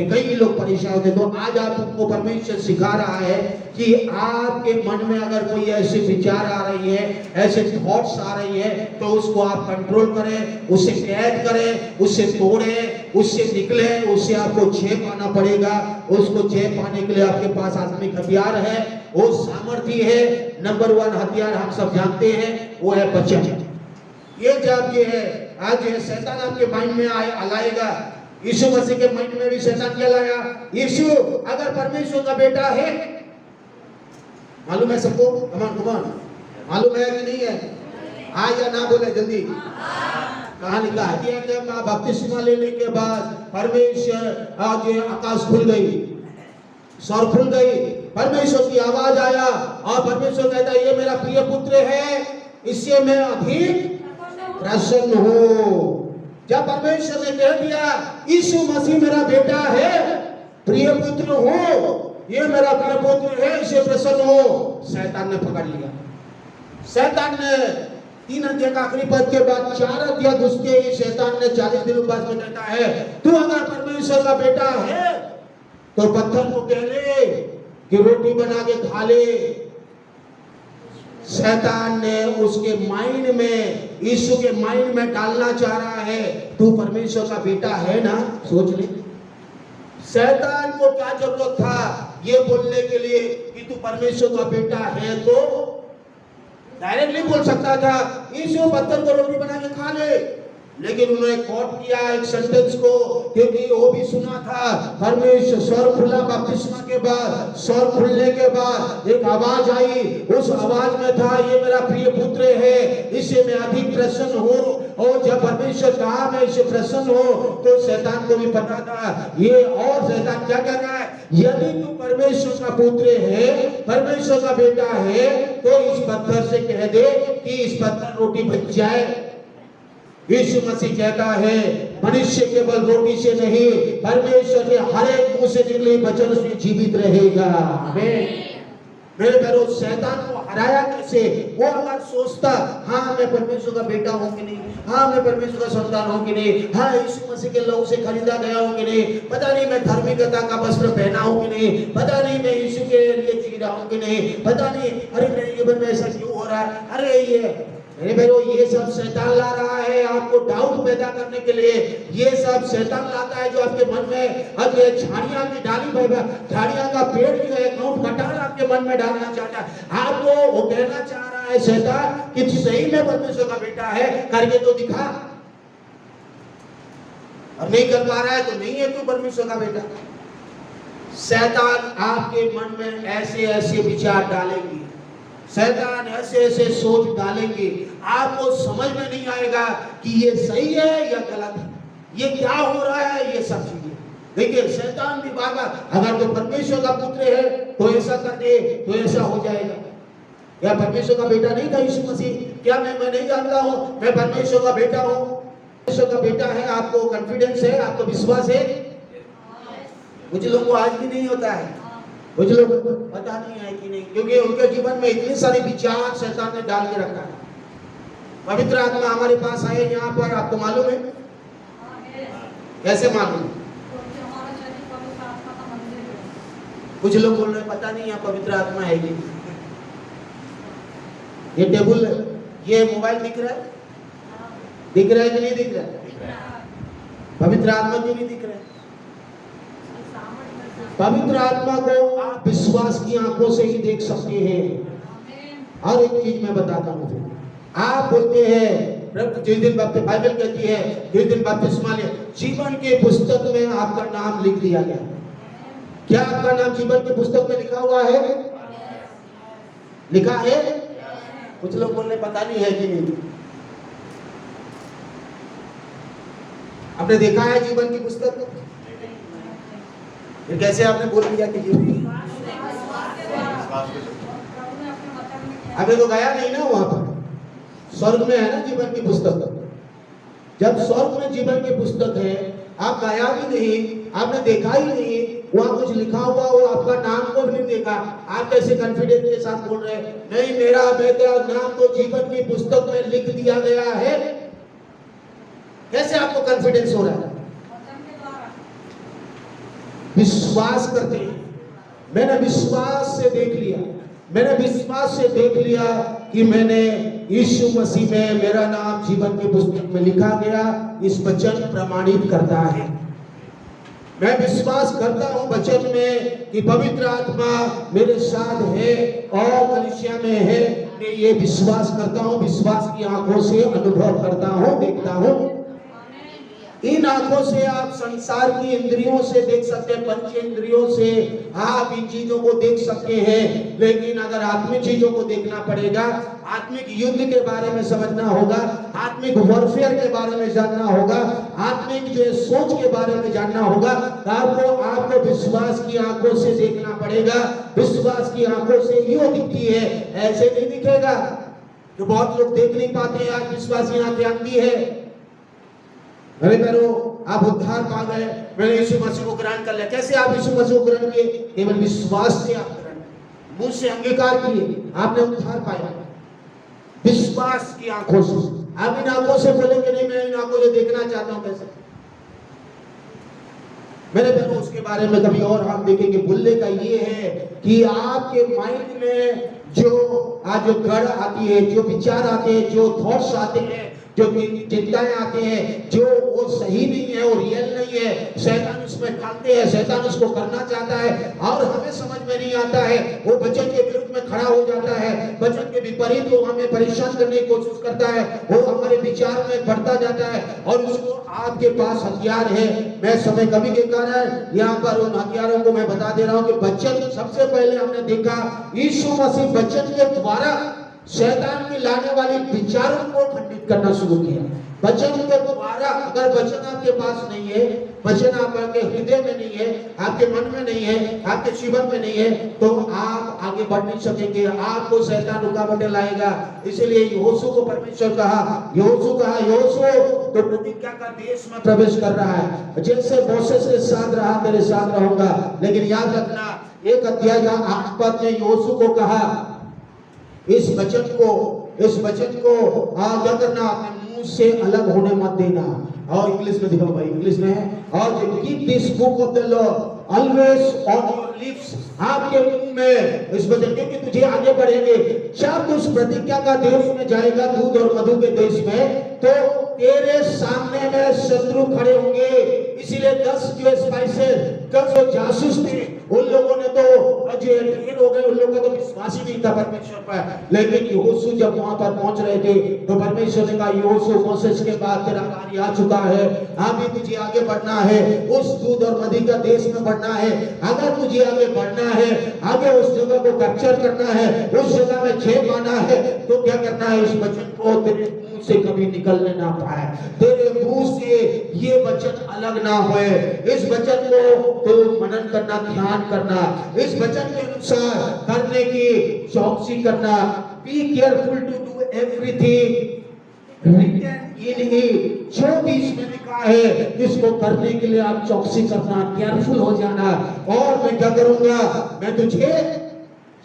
Speaker 1: हैं। तो आज आपको परमेश्वर सिखा रहा है कि आपके मन में अगर कोई ऐसे विचार आ रही है, ऐसे थॉट्स आ रही है, तो उसको आप कंट्रोल करें, उससे कैद करें, उससे तोड़ें, उससे निकले, उससे आपको जय पाना पड़ेगा। उसको जय पाने के लिए आपके पास आत्मिक हथियार है, वो सामर्थ्य है। नंबर 1 हथियार हम सब जानते हैं, वो है वचन। ये जब ये है आज ये शैतान आपके माइंड में लाएगा, यीशु मसीह के माइंड में भी शैतान क्या लाया, यीशु अगर परमेश्वर का बेटा है, मालूम है सबको, कमान मालूम है कि नहीं है? हाँ या ना बोले जल्दी। कहा लिखा है कि बपतिस्मा लेने के बाद परमेश्वर आज आकाश खुल गई, स्वर खुल गई, परमेश्वर की आवाज आया और परमेश्वर कहता है ये मेरा प्रिय पुत्र है, इससे मैं अधिक प्रसन्न हूँ। जब परमेश्वर ने कह दिया यीशु मसीह मेरा बेटा है, प्रिय पुत्र हो, ये मेरा प्रिय पुत्र है, इससे प्रसन्न हो, शैतान ने पकड़ लिया। शैतान ने 3 अध्याय का आखिरी पद के बाद 4 अध्याय घुसते ही शैतान ने 40 दिन उपवास में कहता है तू अगर परमेश्वर का बेटा है तो पत्थर को कह ले कि रोटी बना के खा ले। शैतान ने उसके माइंड में, यीशु के माइंड में डालना चाह रहा है तू परमेश्वर का बेटा है ना, सोच ले। शैतान को क्या जरूरत था ये बोलने के लिए कि तू परमेश्वर का बेटा है, तो डायरेक्टली बोल सकता था यीशु पत्थर को रोटी बना के खा ले, लेकिन उन्होंने कोट किया एक सेंटेंस को, क्योंकि वो भी सुना था परमेश्वर स्वर खुला बपतिस्मा के बाद, स्वर खुलने के बाद एक आवाज आई, उस आवाज में था ये मेरा प्रिय पुत्र है, इससे मैं अधिक प्रसन्न हूँ। और जब परमेश्वर कहा मैं इससे प्रसन्न हूँ तो शैतान को भी पता था ये, और शैतान क्या कह रहा है, यदि तू परमेश्वर का पुत्र है, परमेश्वर का बेटा है, तो इस पत्थर से कह दे कि इस पत्थर रोटी बन जाए। यीशु मसीह कहता है मनुष्य केवल रोटी से नहीं, परमेश्वर के हर एक मुंह से निकले वचन से जीवित रहेगा। आमीन। मेरे पैरों, शैतान को हराया कैसे? वो अगर सोचता हाँ मैं परमेश्वर का बेटा हूँ कि नहीं, हाँ मैं परमेश्वर का संतान हूँ कि नहीं, हाँ यीशु मसीह के लहू से खरीदा गया हूँ कि नहीं, पता नहीं मैं धार्मिकता का वस्त्र पहना हूँ कि नहीं, पता नहीं मैं यीशु के लिए जी रहा हूँ कि नहीं, पता नहीं अरे मेरे जीवन में ऐसा क्यों हो रहा है, अरे ये मेरे भाइयों ये सब शैतान ला रहा है आपको डाउट पैदा करने के लिए। ये सब शैतान लाता है जो आपके मन में, अब ये झाड़ियां की डाली, झाड़ियां का पेड़ जो है काउंट कटार आपके मन में डालना चाहता है। आपको वो कहना चाह रहा है शैतान कि सही में परमेश्वर का बेटा है, करके तो दिखा। अब नहीं कर पा रहा है तो नहीं है तू परमेश्वर का बेटा। शैतान आपके मन में ऐसे ऐसे विचार डालेंगे, शैतान ऐसे ऐसे सोच डालेंगे, आपको समझ में नहीं आएगा कि ये सही है या गलत है, ये क्या हो रहा है, ये सब चीजें। देखिए शैतान भी बार बार अगर तो परमेश्वर का पुत्र है तो ऐसा कर दे तो ऐसा हो जाएगा। क्या परमेश्वर का बेटा नहीं था यीशु मसीह? क्या मैं नहीं जानता हूँ मैं परमेश्वर का बेटा हूँ? परमेश्वर का बेटा है, आपको कॉन्फिडेंस है, आपको विश्वास है। कुछ लोगों को आज भी नहीं होता है, कुछ लोग पता नहीं है कि नहीं, क्योंकि उनके जीवन में इतने सारे विचार शैतान ने डाल के रखा है। पवित्र आत्मा हमारे पास आए यहाँ पर, आपको मालूम है? कैसे मालूम? कुछ लोग बोल रहे हैं पता नहीं यहाँ पवित्र आत्मा है कि ये टेबल, ये मोबाइल दिख रहा है, दिख रहा है कि नहीं दिख रहा है? पवित्र आत्मा क्यों नहीं दिख रहा है? पवित्र आत्मा को आप विश्वास की आंखों से ही देख सकते हैं। हर एक चीज मैं बताता हूँ। आप बोलते हैं जिस दिन बाइबल कहती है जिस दिन बपतिस्मा ले, जीवन के पुस्तक में आपका नाम लिख दिया गया। क्या आपका नाम जीवन के पुस्तक में लिखा हुआ है? लिखा है? कुछ लोग बोलने पता नहीं है कि नहीं। आपने देखा है जीवन की पुस्तक? फिर कैसे आपने बोल दिया कि जीवन? अभी तो गया नहीं ना वहां पर। स्वर्ग में है ना जीवन की पुस्तक। जब स्वर्ग में जीवन की पुस्तक है, आप गया भी नहीं, आपने देखा ही नहीं, वहां कुछ लिखा हुआ हो, आपका नाम को भी नहीं देखा, आप कैसे कॉन्फिडेंस के साथ बोल रहे हैं नहीं मेरा नाम तो जीवन की पुस्तक में लिख दिया गया है? कैसे आपको कॉन्फिडेंस हो रहा है? विश्वास करते हैं। मैंने विश्वास से देख लिया, मैंने विश्वास से देख लिया कि मैंने यीशु मसीह में मेरा नाम जीवन की पुस्तक में लिखा गया। इस वचन प्रमाणित करता है। मैं विश्वास करता हूँ वचन में कि पवित्र आत्मा मेरे साथ है और कलीसिया में है। मैं ये विश्वास करता हूँ, विश्वास की आंखों से अनुभव करता हूँ, देखता हूँ। इन आंखों से आप संसार की इंद्रियों से देख सकते हैं, पंच इंद्रियों से आप इन चीजों को देख सकते हैं, लेकिन अगर आत्मिक चीजों को देखना पड़ेगा, आत्मिक युद्ध के बारे में समझना होगा, आत्मिक वॉरफेयर के बारे में जानना होगा, आत्मिक जो सोच के बारे में जानना होगा, आपको विश्वास की आंखों से देखना पड़ेगा। विश्वास की आंखों से यूं दिखती है, ऐसे नहीं दिखेगा। तो बहुत लोग देख नहीं पाते हैं, आज विश्वास की आंखें अंधी है। अरे मेरो आप उद्धार पा गए, मैंने यीशु मसीह को ग्रहण कर लिया। कैसे आप यीशु मसीह को ग्रहण किए? केवल विश्वास से आप ग्रहण, मुंह से अंगीकार किए, आपने उद्धार पाया विश्वास की आंखों से। आप इन आंखों से बोलेंगे नहीं, मैं इन आंखों से देखना चाहता हूं कैसे? मेरे बहनों, उसके बारे में कभी और हम देखेंगे। बोलने का ये है कि आपके माइंड में जो आज जो गढ़ आती है, जो विचार आते हैं, जो थॉट्स आते हैं, जो चिंताएं आते हैं, जो वो सही नहीं है, वो रियल नहीं है, शैतान उसमें डालते हैं, शैतान उसको करना चाहता है और हमें समझ में नहीं आता है। वो वचन के विरुद्ध में खड़ा हो जाता है, वचन के विपरीत वो हमें परेशान करने की कोशिश करता है, वो हमारे विचार में बढ़ता जाता है और उसको आपके पास हथियार है। मैं समय कमी के कारण यहाँ पर उन हथियारों को मैं बता दे रहा हूँ कि वचन, सबसे पहले हमने देखा यीशु मसीह वचन के द्वारा शैतान की लाने वाली विचारों को खंडित करना शुरू किया। वचन के द्वारा, अगर वचन आपके पास नहीं है, वचन आपके हृदय में नहीं है, आपके मन में नहीं है, आपके जीवन में नहीं है, तो आप आगे बढ़ नहीं सकेंगे, आपको शैतान रुकावटें लाएगा। इसलिए यहोशू को परमेश्वर कहा, यहोशू तो प्रतिज्ञा का देश में प्रवेश कर रहा है, जैसे मोसेस के साथ रहा तेरे साथ रहूंगा। लेकिन याद रखना, एक अध्याय का 8 पद में यहोशू को कहा, इस वचन को क्या करना, अपने मुंह से अलग होने मत देना। और इंग्लिश में दिखाओ भाई, इंग्लिश में है, और keep this book of the law always on your lips, आपके मुंह में इस वचन, क्योंकि तुझे आगे बढ़ेंगे। जब तू उस प्रतिज्ञा का देश में जाएगा, दूध और मधु के देश में, तो तेरे सामने में शत्रु खड़े होंगे। इसीलिए 10 जो स्पाइसेस, 10 जो जासूस थे, उन लोगों ने तो ढेर हो गए, उन लोगों को विश्वास ही नहीं था परमेश्वर पर। लेकिन यहोशू जब वहां पर पहुंच रहे थे तो परमेश्वर ने कहा, यहोशू मोसेस के बाद तेरा कार्य आ चुका है, अभी तुझे आगे बढ़ना है, उस दूध और मधु का देश में बढ़ना है। अगर तुझे आगे बढ़ना है, आगे उस जगह को कैप्चर करना है, उस जगह में छेद पाना है, तो क्या करना है, इस वचन को तेरे मुंह से कभी निकलने ना पाए, तेरे मुंह से ये वचन अलग ना होए। इस वचन को तो मनन करना, ध्यान करना, इस वचन के अनुसार करने की चौकसी करना। Be careful to do everything written in it, जो भी इसमें लिखा है इसको करने के लिए आप चौकसी करना, केयरफुल हो जाना। और मैं क्या करूंगा, मैं तुझे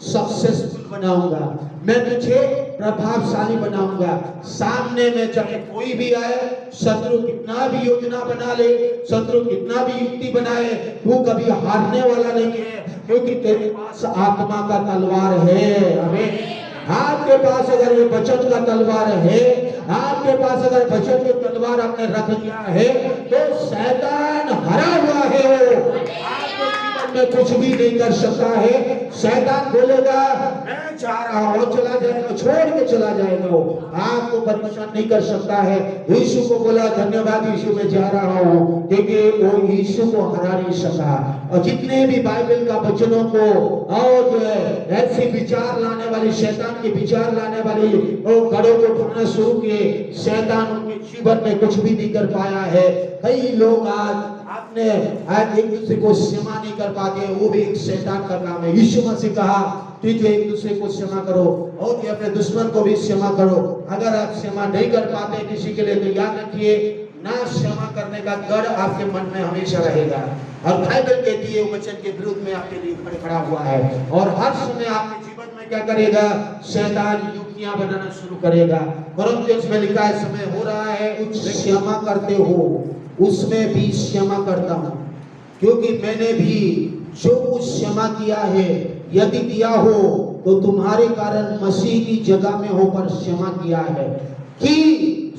Speaker 1: सक्सेसफुल बनाऊंगा, मैं तुझे प्रभावशाली बनाऊंगा। सामने में चाहे कोई भी आए, शत्रु कितना भी योजना बना ले, शत्रु कितना भी युक्ति बनाए, तू कभी हारने वाला नहीं है, क्योंकि तेरे पास आत्मा का तलवार है। आमीन। आपके पास अगर ये वचन का तलवार है, आपके पास अगर वचन की तलवार आपने रख लिया है, तो शैतान हरा हुआ है, आपके जीवन में कुछ भी नहीं कर सकता है। शैतान बोलेगा मैं जा रहा हूं, चला जाएगा, छोड़ के चला जाएगा, वो आपको परेशान नहीं कर सकता है। यीशु को बोला धन्यवाद यीशु, मैं जा रहा हूं, क्योंकि वो यीशु को हरा नहीं सका। और जितने भी बाइबल का वचनों को और जो है ऐसे विचार लाने वाली, शैतान के विचार लाने वाली गढ़ों को तोड़ना शुरू किए, शैतान उनके जीवन में कुछ भी नहीं कर पाया है। कई लोग आज एक दूसरे को क्षमा नहीं कर पाते, वो भी एक शैतान का काम है। यीशु मसीह कहा कि जो एक दूसरे को क्षमा करो और अपने दुश्मन को भी क्षमा करो। अगर आप क्षमा नहीं कर पाते किसी के लिए, तो याद रखिए, ना क्षमा करने का गढ़ आपके मन में हमेशा रहेगा। और बाइबल कहती है वचन के विरुद्ध में आपके लिए खड़ा हुआ है, और हर समय आपके जीवन में क्या करेगा, शैतान युक्तियां बनाना शुरू करेगा। कुरिन्थियों में लिखा है, समय हो रहा है कुछ क्षमा करते हो, उसमें भी क्षमा करता हूं, क्योंकि मैंने भी जो कुछ क्षमा किया है, यदि किया हो तो तुम्हारे कारण मसीह की जगह में होकर क्षमा किया है, कि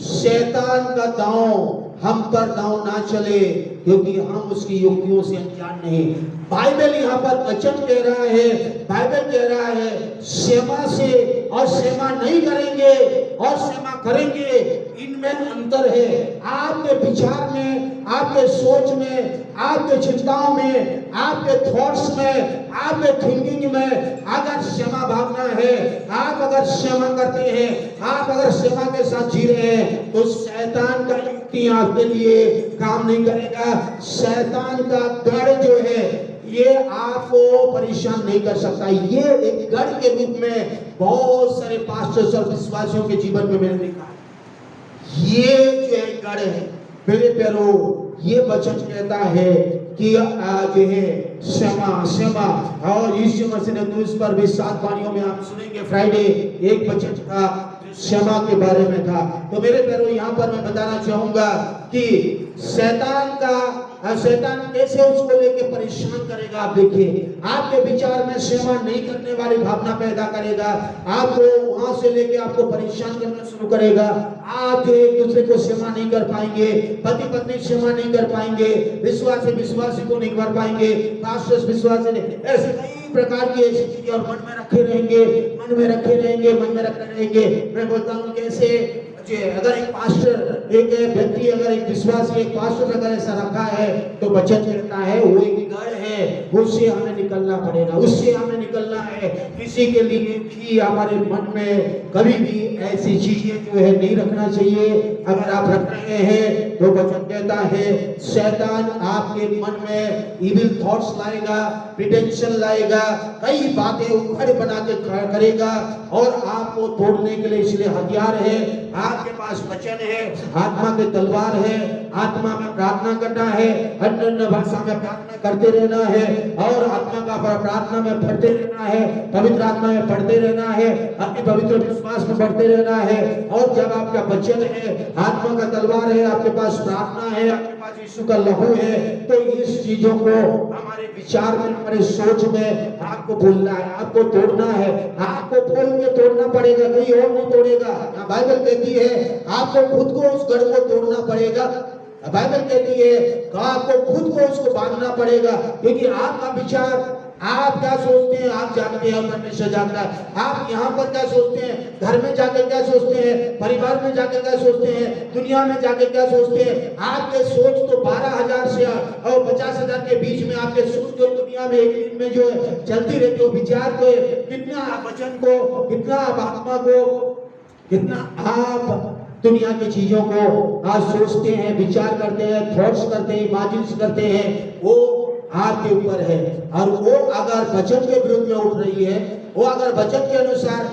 Speaker 1: शैतान का दांव हम पर दांव ना चले, क्योंकि हम उसकी युक्तियों से अनजान नहीं। बाइबल यहाँ पर वचन कह रहा है, बाइबल कह रहा है क्षमा से और क्षमा नहीं करेंगे और क्षमा करेंगे, इनमें अंतर है। आपके विचार में, आपके सोच में, आपके चिंताओं में, आपके थॉट्स में, आपके थिंकिंग में अगर क्षमा भावना है, आप अगर क्षमा करते हैं, आप अगर क्षमा के साथ जी रहे हैं, तो शैतान का युक्ति आपके लिए काम नहीं करेगा। शैतान का गढ़ जो है ये आपको परेशान नहीं कर सकता। ये एक गढ़ के रूप में बहुत सारे पास्टर्स और विश्वासियों के जीवन में मैंने देखा है। ये जो है गढ़ है मेरे प्यारो, ये वचन कहता है कि जो है क्षमा और यीशु मसीह ने तो इस पर भी 7 वाणियों में आप सुनेंगे फ्राइडे एक वचन था क्षमा के बारे में था। तो मेरे प्यारो यहाँ पर मैं बताना चाहूंगा कि शैतान कैसे उसको लेके परेशान करेगा। आप देखिए, आपके विचार में क्षमा नहीं करने वाली भावना पैदा करेगा, आपको वहां से लेके आपको परेशान करना शुरू करेगा। आप जो एक दूसरे को क्षमा नहीं कर पाएंगे, पति पत्नी क्षमा नहीं कर पाएंगे, विश्वासी को नहीं कर पाएंगे, पास्टर्स विश्वासी नहीं, ऐसे कई प्रकार की ऐसी चीजें और मन में रखे रहेंगे। मैं बोलता हूँ कैसे अगर एक पास्टर, एक व्यक्ति, अगर एक विश्वासी, एक पास्टर अगर ऐसा रखा है तो वचन कहता है वो एक गढ़ है, उससे हमें निकलना पड़ेगा, उससे हमें निकलना है। किसी के लिए भी हमारे मन में कभी भी ऐसी चीजें जो है नहीं रखना चाहिए। अगर आप रख रहे हैं तो वचन कहता है शैतान आपके मन में इविल थॉट्स लाएगा, प्रिटेंशन लाएगा, कई बातें उखड़ बना के करेगा और आपको तोड़ने के लिए इसलिए हथियार है। आपके पास वचन है, आत्मा के तलवार है, आत्मा में प्रार्थना करना है, अन्य भाषा में प्रार्थना करते रहना है और आत्मा का प्रार्थना में पढ़ते रहना है, पवित्र आत्मा में पढ़ते रहना है, अपने पवित्र विश्वास में बढ़ते रहना है। और जब आपका वचन है, आत्मा का तलवार है, आपके पास प्रार्थना है, आपके पास यीशु का लहू है, तो इस चीजों को हमारे विचार में, हमारे सोच में आपको बोलना है, आपको तोड़ना है। आपको बोल के तोड़ना पड़ेगा, कोई और नहीं तोड़ेगा। बाइबल कहती है आपको खुद को उस गढ़ को तोड़ना पड़ेगा। बाइबल कहती है आपको खुद को उसको बांधना पड़ेगा, क्योंकि आपका विचार, आप क्या सोचते हैं आप जानते हैं, परमेश्वर जानता है। आप यहाँ पर क्या सोचते हैं, घर में जाके क्या सोचते हैं, परिवार में जाके क्या सोचते हैं, दुनिया में जाके क्या सोचते हैं। आपके सोच तो 12,000 से और 50,000 के बीच में आपके सोच जो दुनिया में एक दिन में जो है चलती रहती है, विचार को कितना आप वचन को, कितना आप आत्मा को, कितना आप दुनिया की चीजों को आज सोचते हैं, विचार करते हैं, थॉट्स करते हैं, इमेजिन्स करते हैं, वो आपके ऊपर है। और वो अगर वचन के विरुद्ध में उठ रही है, वो अगर वचन के अनुसार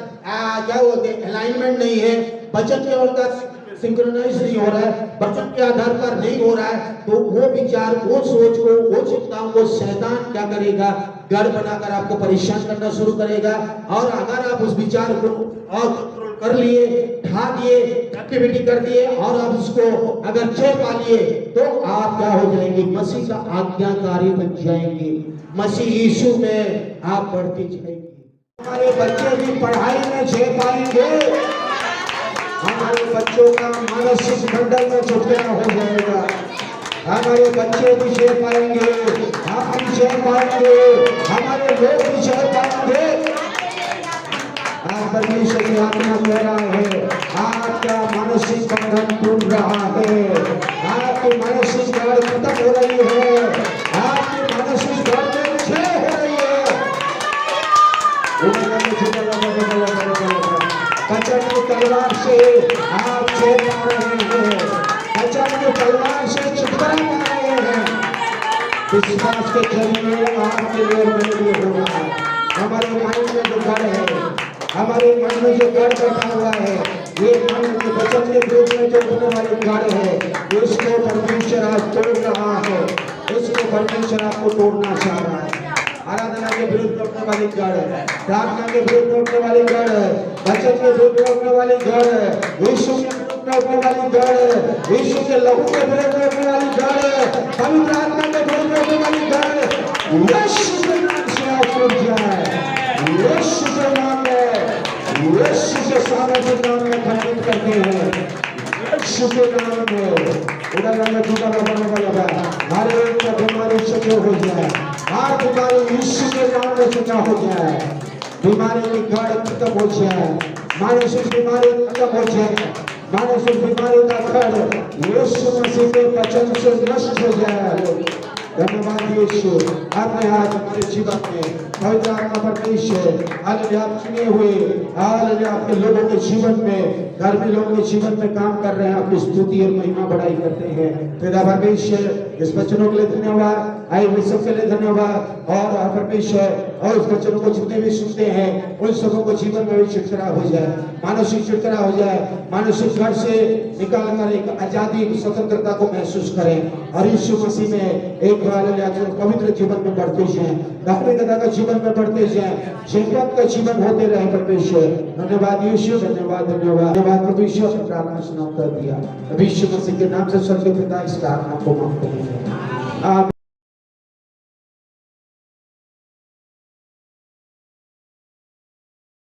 Speaker 1: क्या बोलते हैं अलाइनमेंट नहीं है, वचन के अनुसार सिंक्रोनाइज नहीं हो रहा है, वचन के आधार पर नहीं हो रहा है, तो वो विचार, वो सोच को, वो चिंताओं को शैतान क्या करेगा, गढ़ बनाकर आपको परेशान करना शुरू करेगा। और अगर आप उस विचार को और कंट्रोल कर लिए, ढा दिए, एक्टिविटी कर दिए और आप उसको अगर छे पा लिए, तो आप क्या हो जाएंगे, मसीह का आज्ञाकारी बन जाएंगे, मसीह यीशु में आप बढ़ते जाएंगे। हमारे बच्चे भी पढ़ाई में छे पाएंगे, हमारे बच्चों का मानसिक मंडल में छुटकारा हो जाएगा, हमारे बच्चे भी छे पाएंगे, हम भी छे पाएंगे, हमारे लोग भी छे पाएंगे। परमेश्वर की आत्मा कह रहा है आपका मानसिक बंधन टूट रहा है, आपकी मानसिक गाड़ खत्म हो रही है, आपकी मानसिक गाड़ में छह हो रही है। वचन की तलवार से आप छह पा रहे हैं, वचन की तलवार से छुटकारा पा रहे हैं। विश्वास के जरिए आपके लिए मेरे लिए हो रहा है। हमारे माइंड में जो गढ़ है, हमारे मन में जो गढ़ बैठा हुआ है, ये मन के वचन के विरोध में जो होने वाली गढ़ है, इसको परमेश्वर आज तोड़ रहा है, इसको परमेश्वर आपको तोड़ना चाह रहा है। आराधना के विरुद्ध लौटने वाली गढ़, प्रार्थना के विरुद्ध लौटने वाली गढ़, वचन के विरुद्ध लौटने वाली गढ़, यीशु के विरुद्ध लौटने वाली गढ़, यीशु के लहू के विरुद्ध लौटने वाली गढ़, पवित्र आत्मा के विरुद्ध लौटने वाली गढ़, यीशु के नाम से आप टूट जाए, यीशु के नाम में, यीशु के सामर्थ्य नाम में खंडित करते हैं, यीशु के नाम में। उड़ाना में टूटा लगा हर एक का बीमारी चुके हो जाए, हर बीमारी यीशु के नाम में चुका हो जाए,
Speaker 2: बीमारी की गाड़ खत्म हो जाए, मानसिक बीमारी खत्म हो जाए, मानसिक बीमारी का खड़ यीशु मसीह के वचन से नष्ट हो जाए। धन्यवाद यीशु, आपने आज हमारे जीवन में पवित्र आत्मा परमेश्वर हालेलुया आप चुने हुए हालेलुया आपके लोगों के जीवन में, धर्मी लोगों के जीवन में काम कर रहे हैं। आपकी स्तुति और महिमा बढ़ाई करते हैं। पिता परमेश्वर इस वचनों के लिए धन्यवाद, आए हुए सबके लिए धन्यवाद। और परमेश्वर और उस वचनों को जितने भी सुनते हैं उन सबों को जीवन में भी छुटकारा हो जाए, मानसिक छुटकारा हो जाए, मानसिक घर से निकाल कर एक आजादी स्वतंत्रता को महसूस करें और यीशु मसीह में एक पवित्र जीवन में बढ़ते जाएं, धार्मिकता का जीवन में बढ़ते जाएं, जीवन का जीवन होते रहे। परमेश्वर धन्यवाद यीशु, धन्यवाद धन्यवाद धन्यवाद प्रभु यीशु, प्रार्थना सुनाता दिया यीशु मसीह के नाम से स्वर्गीय पिता इस प्रार्थना को मांगते हैं।